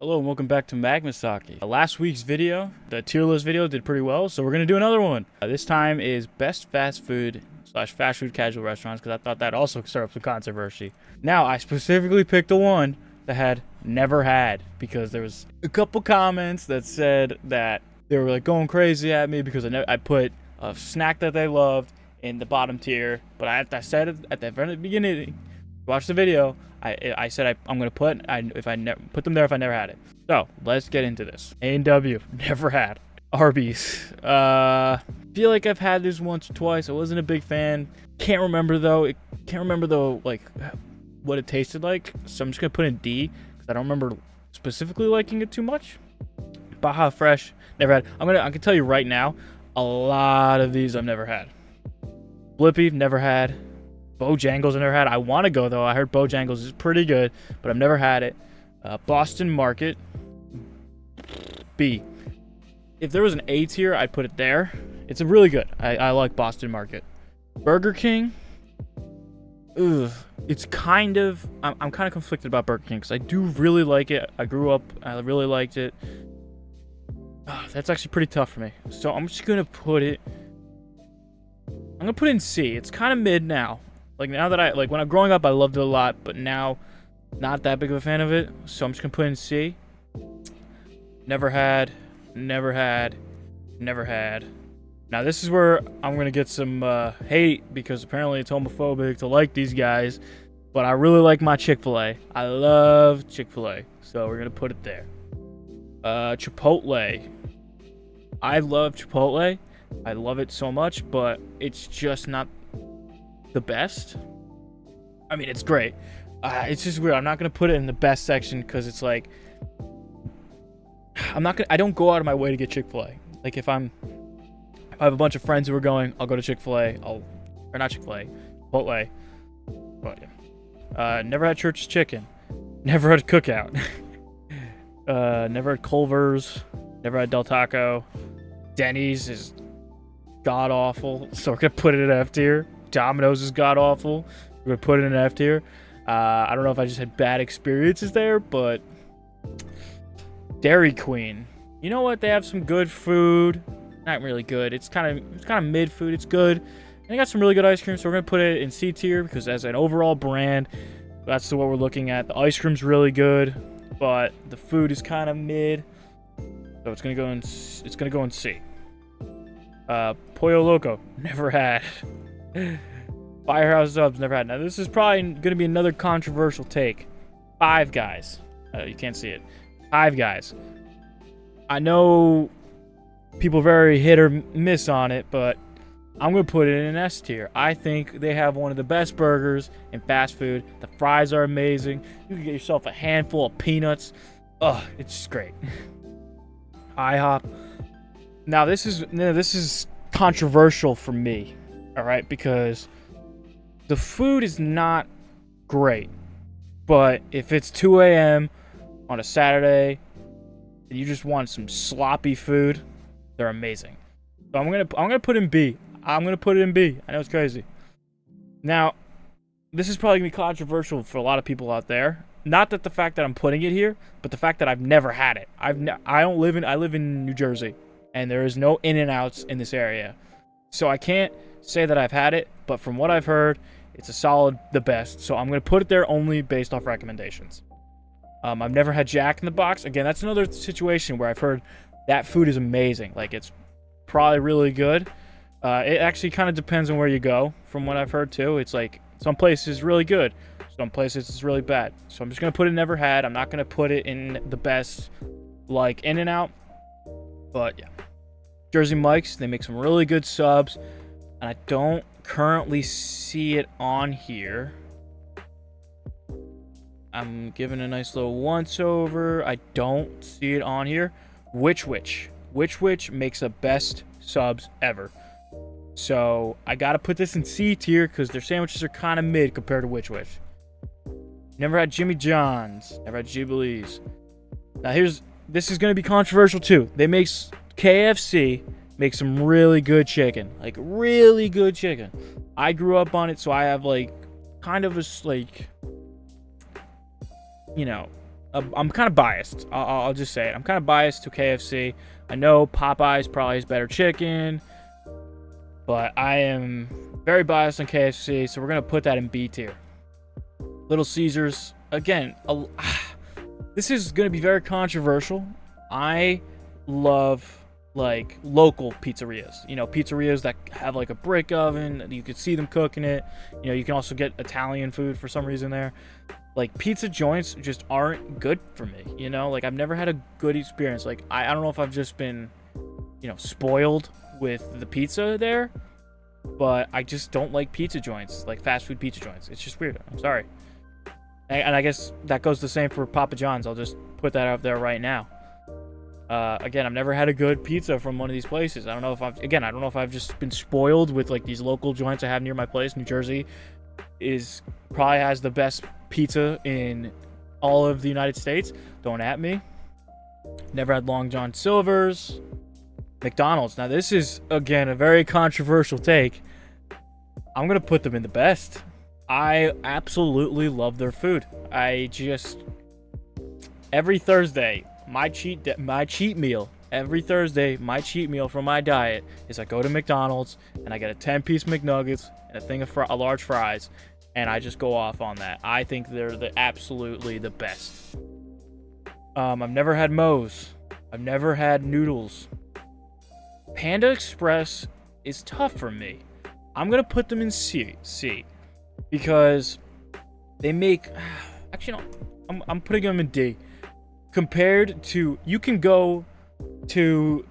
Hello and welcome back to Magmasake. Last week's video, the tier list video, did pretty well, so we're gonna do another one. This time is best fast food / fast food casual restaurants, because I thought that also stirred up some controversy. Now, I specifically picked the one that had never had, because there was a couple comments that said that they were like going crazy at me because I put a snack that they loved in the bottom tier, but I said it at the very beginning. Watch the video. I said I'm gonna put put them there if I never had it. So let's get into this. A&W, never had. Arby's. Feel like I've had this once or twice. I wasn't a big fan. Can't remember though. Like what it tasted like. So I'm just gonna put in D because I don't remember specifically liking it too much. Baja Fresh, never had. I can tell you right now, a lot of these I've never had. Blippi, never had. Bojangles I never had. I want to go though. I heard Bojangles is pretty good, but I've never had it. Boston Market. B. If there was an A tier, I'd put it there. It's a really good. I like Boston Market. Burger King. Ugh. It's kind of. I'm kind of conflicted about Burger King because I do really like it. I grew up. I really liked it. That's actually pretty tough for me. So I'm just gonna put it. I'm gonna put it in C. It's kind of mid now. Like now that when I'm growing up, I loved it a lot, but now, not that big of a fan of it. So I'm just gonna put in C. Never had. Now this is where I'm gonna get some hate because apparently it's homophobic to like these guys, but I really like my Chick-fil-A. I love Chick-fil-A, so we're gonna put it there. Chipotle. I love Chipotle. I love it so much, but it's just not the best. I mean, it's great. It's just weird. I'm not gonna put it in the best section because it's like I don't go out of my way to get Chick-fil-A. Like if I have a bunch of friends who are going, I'll go to Chick-fil-A. Or not Chick-fil-A, Chipotle. But yeah. Never had Church's Chicken. Never had Cookout. Never had Culver's. Never had Del Taco. Denny's is god awful, so we're gonna put it in F tier. Domino's is god awful. We're gonna put it in F tier. I don't know if I just had bad experiences there, but Dairy Queen. You know what? They have some good food. Not really good. It's kind of mid food. It's good. And they got some really good ice cream, so we're gonna put it in C tier because as an overall brand, that's what we're looking at. The ice cream's really good, but the food is kind of mid. So it's gonna go in C. Pollo Loco, never had. Firehouse Subs, never had. Now this is probably gonna be another controversial take. Five Guys. You can't see it. Five Guys. I know people very hit or miss on it, but I'm gonna put it in an S tier. I think they have one of the best burgers in fast food. The fries are amazing. You can get yourself a handful of peanuts. Ugh, it's just great. IHOP. Now this is controversial for me, all right, because the food is not great, but if it's 2 a.m. on a Saturday and you just want some sloppy food, they're amazing. So I'm gonna put in B. I'm gonna put it in B. I know it's crazy. Now, this is probably gonna be controversial for a lot of people out there. Not that the fact that I'm putting it here, but the fact that I've never had it. I live in New Jersey, and there is no In-N-Outs in this area, so I can't say that I've had it. But from what I've heard, it's a solid, the best. So I'm gonna put it there only based off recommendations. I've never had Jack in the Box. Again, that's another situation where I've heard that food is amazing. Like it's probably really good. It actually kind of depends on where you go. From what I've heard too, it's like some places really good, some places it's really bad. So I'm just gonna put it never had. I'm not gonna put it in the best like In-N-Out. But yeah, Jersey Mike's, they make some really good subs, and I don't currently see it on here. I'm giving a nice little once over. I don't see it on here. Which makes the best subs ever. So I gotta put this in C tier because their sandwiches are kind of mid compared to Which. Never had Jimmy John's. Never had Jubilee's. Now this is gonna be controversial too. KFC makes some really good chicken, like really good chicken. I grew up on it, so I have like kind of a like, you know, I'm kind of biased. I'll just say it. I'm kind of biased to KFC. I know Popeyes probably has better chicken, but I am very biased on KFC, so we're gonna put that in B tier. Little Caesars, again, this is gonna be very controversial. I love like local pizzerias, pizzerias that have like a brick oven. You could see them cooking it. You can also get Italian food for some reason there. Like, pizza joints just aren't good for me, like I've never had a good experience. Like, I don't know if I've just been spoiled with the pizza there, but I just don't like pizza joints, like fast food pizza joints. It's just weird. I'm sorry. And I guess that goes the same for Papa John's. I'll just put that out there right now. Again, I've never had a good pizza from one of these places. I don't know if I've just been spoiled with like these local joints I have near my place. New Jersey probably has the best pizza in all of the United States. Don't at me. Never had Long John Silver's. McDonald's. Now this is again a very controversial take. I'm gonna put them in the best. I absolutely love their food. Every Thursday, my cheat meal. Every Thursday, my cheat meal from my diet is I go to McDonald's and I get a 10-piece McNuggets and a thing of large fries, and I just go off on that. I think they're absolutely the best. I've never had Moe's. I've never had Noodles. Panda Express is tough for me. I'm gonna put them in C because they make. Actually, no. I'm putting them in D. Compared to, you can go to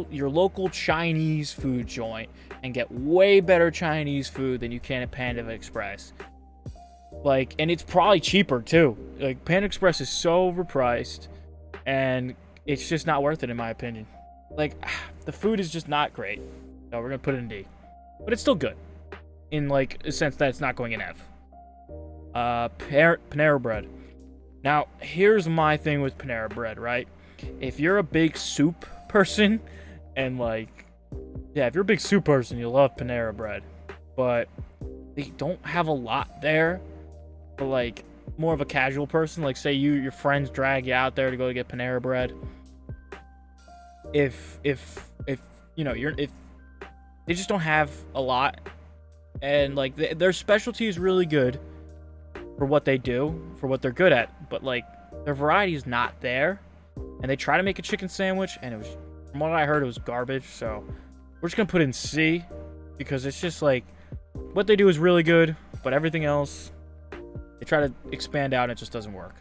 your local Chinese food joint and get way better Chinese food than you can at Panda Express. Like, and it's probably cheaper too. Like, Panda Express is so overpriced, and it's just not worth it in my opinion. Like, the food is just not great. So we're gonna put it in D, but it's still good, in like a sense that it's not going in F. Panera Bread. Now, here's my thing with Panera Bread, right? If you're a big soup person, and if you're a big soup person, you love Panera Bread. But they don't have a lot there for, like, more of a casual person. Like, say your friends drag you out there to go get Panera Bread. If they just don't have a lot, and, like, their specialty is really good for what they do, for what they're good at, but like their variety is not there. And they try to make a chicken sandwich, and from what I heard, it was garbage. So we're just gonna put it in C because it's just like what they do is really good, but everything else they try to expand out and it just doesn't work.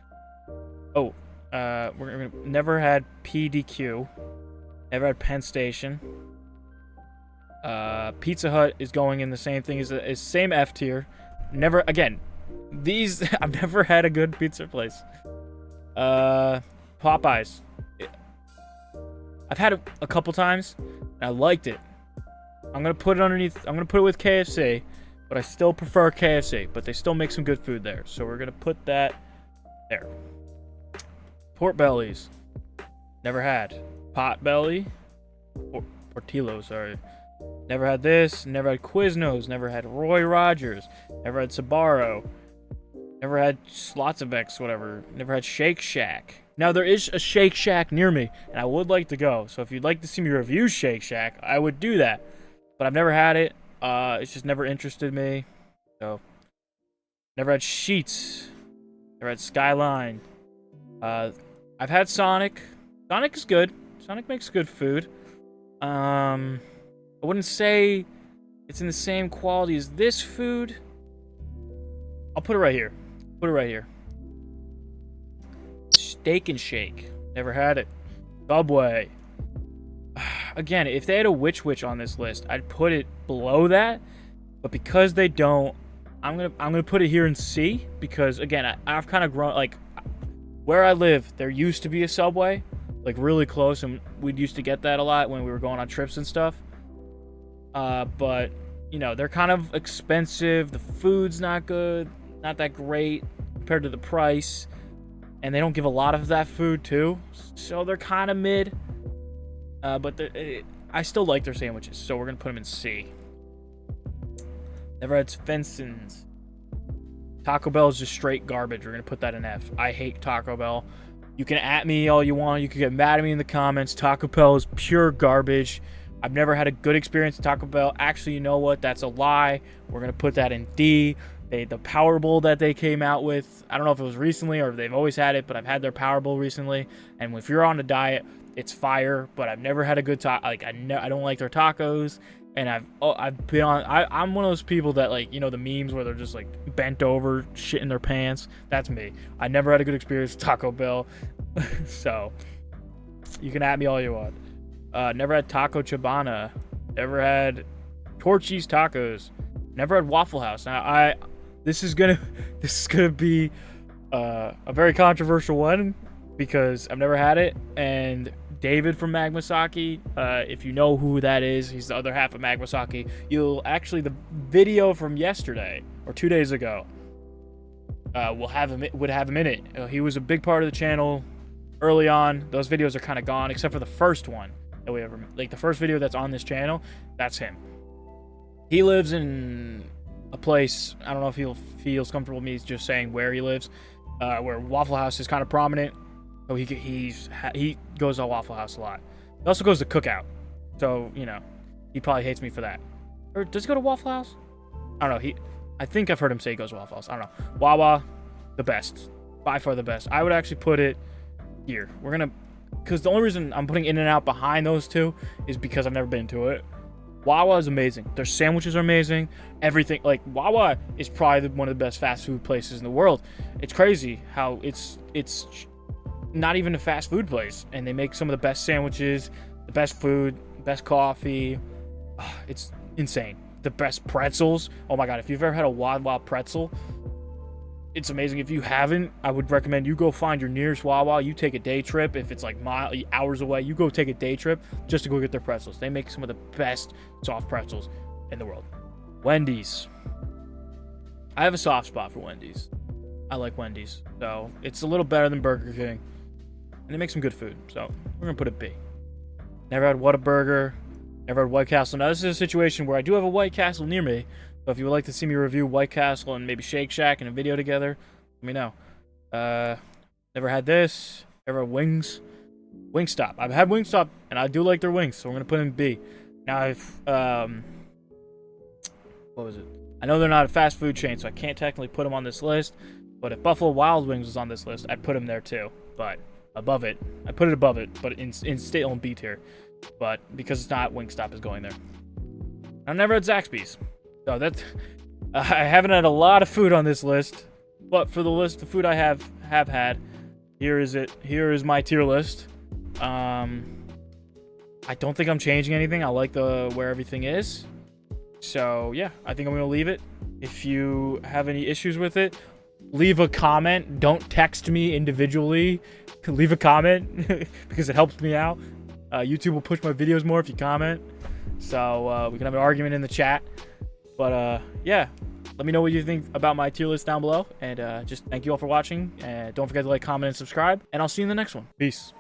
Oh, we're never had PDQ, never had Penn Station. Pizza Hut is going in the same thing as same F tier. Never again. These I've never had a good pizza place. Popeyes. I've had it a couple times and I liked it. I'm gonna put it with KFC, but I still prefer KFC. But they still make some good food there, so we're gonna put that there. Pork bellies. Never had. Potbelly. Portillo, sorry. Never had this. Never had Quiznos. Never had Roy Rogers. Never had Sbarro. Never had Slots of X, whatever. Never had Shake Shack. Now, there is a Shake Shack near me, and I would like to go. So if you'd like to see me review Shake Shack, I would do that. But I've never had it. It's just never interested me. So, never had Sheets. Never had Skyline. I've had Sonic. Sonic is good. Sonic makes good food. I wouldn't say it's in the same quality as this food. I'll put it right here. Steak and Shake. Never had it. Subway. Again, if they had a Witch on this list, I'd put it below that. But because they don't, I'm gonna put it here in C. Because again, I've kind of grown, like, where I live, there used to be a Subway, like really close, and we'd used to get that a lot when we were going on trips and stuff. But they're kind of expensive. The food's not good, not that great compared to the price, and they don't give a lot of that food too, so they're kind of mid. But I still like their sandwiches, so we're gonna put them in C. Never had Svenson's. Taco Bell is just straight garbage. We're gonna put that in F. I hate Taco Bell. You can at me all you want. You can get mad at me in the comments. Taco Bell is pure garbage. I've never had a good experience with Taco Bell. Actually, you know what? That's a lie. We're going to put that in D. The Power Bowl that they came out with, I don't know if it was recently or if they've always had it, but I've had their Power Bowl recently. And if you're on a diet, it's fire. But I've never had a good taco. Like, I don't like their tacos. And I've been on. I'm one of those people that, like, you know, the memes where they're just like bent over, shit in their pants. That's me. I never had a good experience with Taco Bell. So you can at me all you want. Never had Taco Cabana. Never had Torchy's Tacos. Never had Waffle House. Now this is gonna be a very controversial one because I've never had it. And David from Magmasake, if you know who that is, he's the other half of Magmasake. The video from yesterday or 2 days ago would have him in it. He was a big part of the channel early on. Those videos are kind of gone except for the first one that we ever, like the first video that's on this channel. That's him. He lives in a place, I don't know if he feels comfortable with me just saying where he lives, where Waffle House is kind of prominent. So he goes to Waffle House a lot. He also goes to Cookout. So, you know, he probably hates me for that. Or does he go to Waffle House? I don't know. I think I've heard him say he goes to Waffle House. I don't know. Wawa, the best. By far the best. I would actually put it here. Because the only reason I'm putting In-N-Out behind those two is because I've never been to it. Wawa is amazing. Their sandwiches are amazing. Everything, like, Wawa is probably one of the best fast food places in the world. It's crazy how it's not even a fast food place, and they make some of the best sandwiches, the best food, best coffee. It's insane. The best pretzels. Oh my god, if you've ever had a Wawa pretzel, it's amazing. If you haven't, I would recommend you go find your nearest Wawa. You take a day trip. If it's like hours away, you go take a day trip just to go get their pretzels. They make some of the best soft pretzels in the world. Wendy's. I have a soft spot for Wendy's. I like Wendy's. So it's a little better than Burger King. And they make some good food. So we're going to put it B. Never had Whataburger. Never had White Castle. Now this is a situation where I do have a White Castle near me. So if you would like to see me review White Castle and maybe Shake Shack in a video together, let me know. Never had this. Never had wings. Wingstop. I've had Wingstop, and I do like their wings, so we're going to put in B. Now, what was it? I know they're not a fast food chain, so I can't technically put them on this list. But if Buffalo Wild Wings was on this list, I'd put them there too. But above it. I put it above it, but in still in B tier. But because it's not, Wingstop is going there. I've never had Zaxby's. So that's... I haven't had a lot of food on this list. But for the list of food I have had, here is it. Here is my tier list. I don't think I'm changing anything. I like where everything is. So, yeah, I think I'm going to leave it. If you have any issues with it, leave a comment. Don't text me individually. Leave a comment because it helps me out. YouTube will push my videos more if you comment. So, we can have an argument in the chat. But, yeah, let me know what you think about my tier list down below. And just thank you all for watching. And don't forget to like, comment, and subscribe. And I'll see you in the next one. Peace.